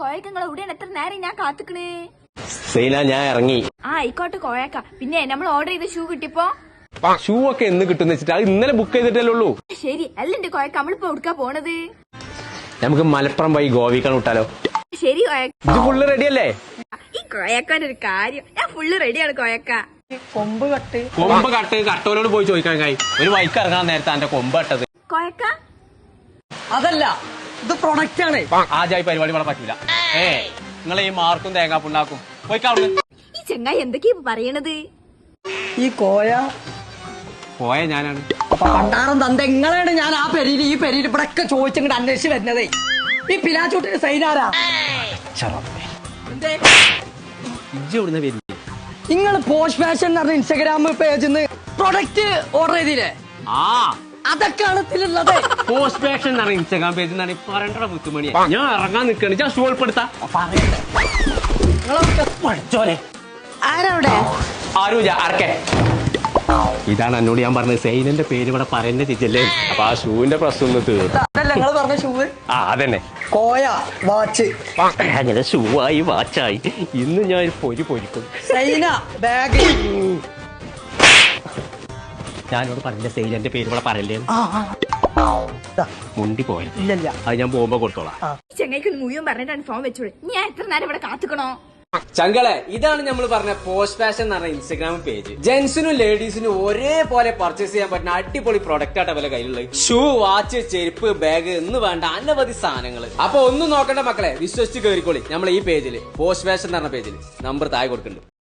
കോയക്കങ്ങൾ എവിടെയാണ് എത്ര നേരം ഞാൻ കാത്തുക്കണേ. ഞാൻ ഇറങ്ങി. ആയിക്കോട്ടെ കോയക്ക. പിന്നെ നമ്മൾ ഓർഡർ ചെയ്ത ഷൂ കിട്ടിയപ്പോ ഷൂ ഒക്കെ എന്ന് കിട്ടുന്ന വെച്ചിട്ട് അത് ഇന്നലെ ബുക്ക് ചെയ്തിട്ടല്ലേ ഉള്ളൂ. ശരി അല്ലെന്റെ കോയക്ക നമ്മളിപ്പോ എവിടുക്കാ പോണത്? നമുക്ക് മലപ്പുറം പോയി ഗോവിക്കാൻ വിട്ടാലോ? ശരി കോയക്ക. ഇത് ഫുള്ള് റെഡി അല്ലേ? ഈ കോയക്കാന്റെ ഒരു കാര്യം, ഞാൻ ഫുള്ള് റെഡിയാണ് കോയക്ക. കൊമ്പ് കട്ട് കട്ടോലോട് പോയി ചോദിക്കാൻ ഒരു വൈക്ക് ഇറങ്ങാൻ നേരത്തെ എന്റെ കൊമ്പ് കട്ടത്. കോയക്ക അതല്ല, ഇത് പ്രൊഡക്റ്റ് ആണ്. ആജായി പരിപാടി ഇവിടെ പറ്റൂല. നിങ്ങളെ ഈ മാർക്കും തേങ്ങാപ്പുണ്ടാക്കും പോയിക്കാവുന്നു. ഈ ചെങ്ങായി എന്തൊക്കെയാ പറയണത്? ഈ കോയ ഞാനാണ്. പണ്ടാറം തന്ത എങ്ങനെയാണ് ഞാൻ ആ പെരിയിൽ ഈ പെരിയിൽ ഇവിടെ ഒക്കെ ചോദിച്ചിങ്ങോട്ട് അന്വേഷിച്ച് വരുന്നത്? ഈ പിലാച്ചൂട്ടിന്റെ സൈനാരാ? നിങ്ങൾ പോസ്റ്റ് ഫാഷൻ എന്ന് പറഞ്ഞ ഇൻസ്റ്റാഗ്രാം പേജിൽ നിന്ന് പ്രൊഡക്റ്റ് ഓർഡർ ചെയ്തില്ലേ? അതൊക്കെയാണ് ഇതിലുള്ളത്. പോസ്റ്റ് ഫാഷൻ എന്നാണ് ഇൻസ്റ്റാഗ്രാം പേജിൽ നിന്നാണ് പറയണ്ട മുത്തുമണിയെ. ഞാൻ ഇറങ്ങാൻ നിൽക്കണ ഞാൻ ഷൂ ഉൾപ്പെടുത്താ. ആരവിടെ? ആരുമില്ല. ആർക്കെ? ഇതാണ് എന്നോട് ഞാൻ പറഞ്ഞത്. സൈനന്റെ പേര് ഇവിടെ പറയുന്ന ചിച്ചല്ലേ. അപ്പൊ ആ ഷൂവിന്റെ പ്രശ്നം ഒന്ന് തീർന്നു. നിങ്ങൾ പറഞ്ഞ ഷൂ അതന്നെ. കോയ വാച്ച് അങ്ങനെ ഷൂ ആയി വാച്ചായി. ഇന്ന് ഞാൻ പൊരിക്കും. സൈന ബാഗ്. ഞാനോട് പറഞ്ഞ സൈനന്റെ പേര് ഇവിടെ പറയല്ലേ. മുണ്ടി പോയത് ഇല്ലല്ല, അത് ഞാൻ പോകുമ്പോ കൊടുത്തോളാം. ചെങ്ങായിക്ക് മുഴുവൻ പറഞ്ഞിട്ടാണ് ഫോൺ വെച്ചോളൂ. ഞാൻ എത്ര നേരം ഇവിടെ കാത്തുക്കണോ? ചങ്കളെ, ഇതാണ് നമ്മൾ പറഞ്ഞ പോസ്റ്റ് ഫാഷൻ എന്ന് പറഞ്ഞ ഇൻസ്റ്റാഗ്രാം പേജ്. ജെന്റ്സിനും ലേഡീസിനും ഒരേപോലെ പർച്ചേസ് ചെയ്യാൻ പറ്റുന്ന അടിപൊളി പ്രൊഡക്റ്റ് ആയിട്ട് വില കയ്യിലുള്ളത്. ഷൂ, വാച്ച്, ചെരുപ്പ്, ബാഗ് എന്ന് വേണ്ട അനവധി സാധനങ്ങൾ. അപ്പൊ ഒന്നും നോക്കണ്ട മക്കളെ, വിശ്വസിച്ച് കയറിക്കോളി നമ്മൾ ഈ പേജില്. പോസ്റ്റ് ഫാഷൻ എന്ന് പറഞ്ഞ പേജില് നമ്പർ താഴെ കൊടുക്കുന്നുണ്ട്.